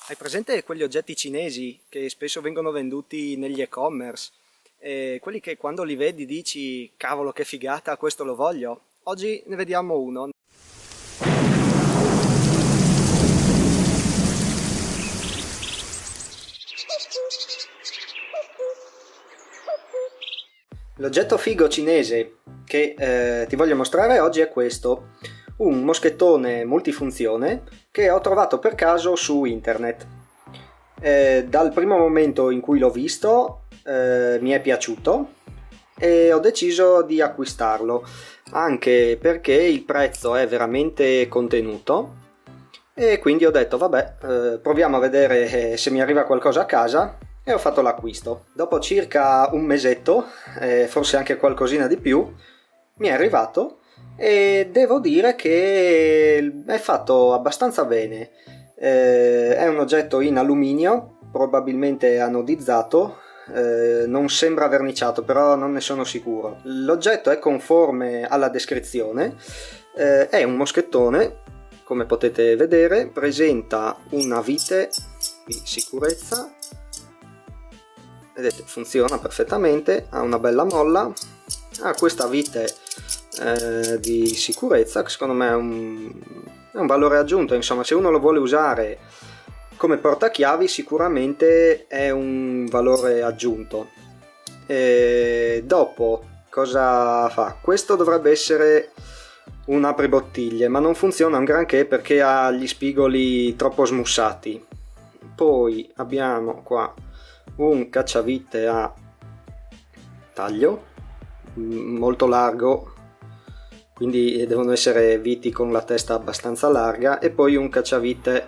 Hai presente quegli oggetti cinesi che spesso vengono venduti negli e-commerce? E quelli che quando li vedi dici, cavolo che figata, questo lo voglio. Oggi ne vediamo uno. L'oggetto figo cinese che ti voglio mostrare oggi è questo, un moschettone multifunzione che ho trovato per caso su internet. Dal primo momento in cui l'ho visto mi è piaciuto e ho deciso di acquistarlo, anche perché il prezzo è veramente contenuto e quindi ho detto vabbè, proviamo a vedere se mi arriva qualcosa a casa e ho fatto l'acquisto. Dopo circa un mesetto, forse anche qualcosina di più, mi è arrivato e devo dire che è fatto abbastanza bene. È un oggetto in alluminio, probabilmente anodizzato, non sembra verniciato, però non ne sono sicuro. L'oggetto è conforme alla descrizione, è un moschettone, come potete vedere, presenta una vite di sicurezza. Vedete, funziona perfettamente, ha una bella molla, ha questa vite di sicurezza che secondo me è un valore aggiunto. Insomma, se uno lo vuole usare come portachiavi sicuramente è un valore aggiunto. E dopo cosa fa? Questo dovrebbe essere un apribottiglie, ma non funziona un granché perché ha gli spigoli troppo smussati. Poi abbiamo qua un cacciavite a taglio molto largo, quindi devono essere viti con la testa abbastanza larga, e poi un cacciavite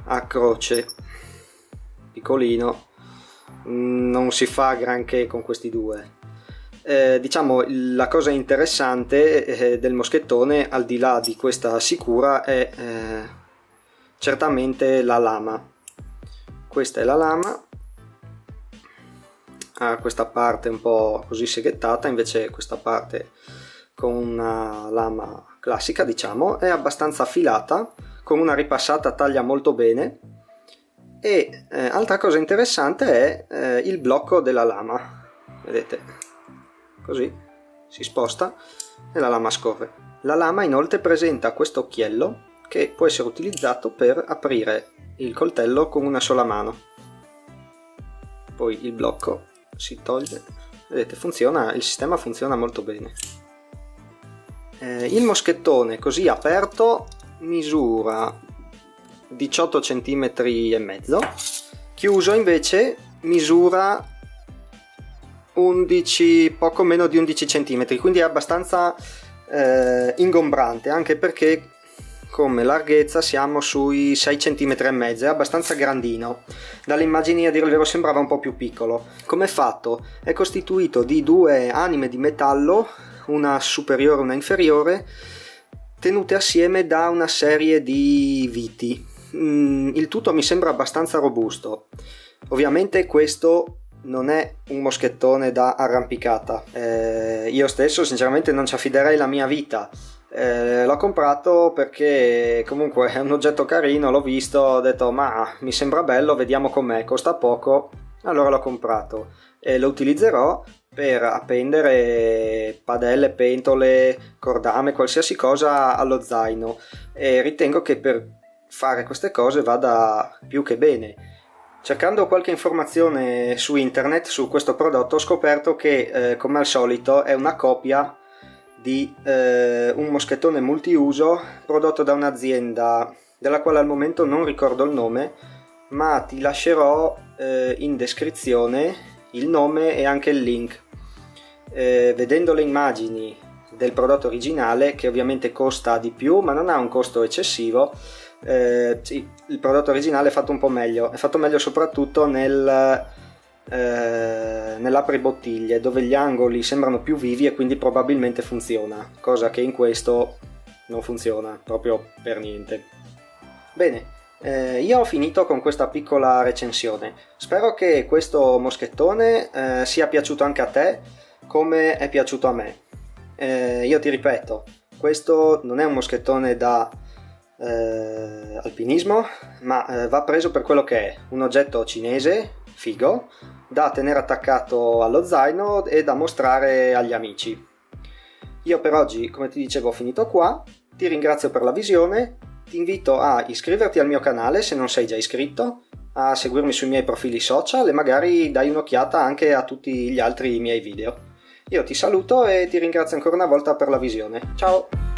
a croce piccolino. Non si fa granché con questi due. Diciamo la cosa interessante del moschettone, al di là di questa sicura, è certamente la lama. Questa è la lama, ha questa parte un po' così seghettata, invece questa parte con una lama classica, diciamo, è abbastanza affilata, con una ripassata taglia molto bene. E altra cosa interessante è il blocco della lama, vedete, così si sposta e la lama scorre. La lama inoltre presenta questo occhiello che può essere utilizzato per aprire il coltello con una sola mano. Poi il blocco si toglie, vedete, funziona, il sistema funziona molto bene. Il moschettone così aperto misura 18 cm e mezzo, chiuso invece misura 11, poco meno di 11 cm, quindi è abbastanza ingombrante, anche perché come larghezza siamo sui 6 cm e mezzo, è abbastanza grandino. Dalle immagini, a dire il vero, sembrava un po' più piccolo. Come è fatto? È costituito di due anime di metallo, una superiore e una inferiore, tenute assieme da una serie di viti. Il tutto mi sembra abbastanza robusto. Ovviamente questo non è un moschettone da arrampicata. Io stesso sinceramente non ci affiderei la mia vita. L'ho comprato perché comunque è un oggetto carino, l'ho visto, ho detto ma mi sembra bello, vediamo com'è, costa poco, allora l'ho comprato e lo utilizzerò per appendere padelle, pentole, cordame, qualsiasi cosa allo zaino, e ritengo che per fare queste cose vada più che bene. Cercando qualche informazione su internet su questo prodotto ho scoperto che come al solito è una copia di un moschettone multiuso prodotto da un'azienda della quale al momento non ricordo il nome, ma ti lascerò in descrizione il nome e anche il link. Vedendo le immagini del prodotto originale, che ovviamente costa di più ma non ha un costo eccessivo, sì, il prodotto originale è fatto un po' meglio, è fatto meglio soprattutto nell'apribottiglie, dove gli angoli sembrano più vivi e quindi probabilmente funziona, cosa che in questo non funziona proprio per niente. Bene, io ho finito con questa piccola recensione. Spero che questo moschettone sia piaciuto anche a te come è piaciuto a me. Io ti ripeto, questo non è un moschettone da alpinismo, ma va preso per quello che è, un oggetto cinese, figo, da tenere attaccato allo zaino e da mostrare agli amici. Io per oggi, come ti dicevo, ho finito qua, ti ringrazio per la visione, ti invito a iscriverti al mio canale se non sei già iscritto, a seguirmi sui miei profili social e magari dai un'occhiata anche a tutti gli altri miei video. Io ti saluto e ti ringrazio ancora una volta per la visione. Ciao!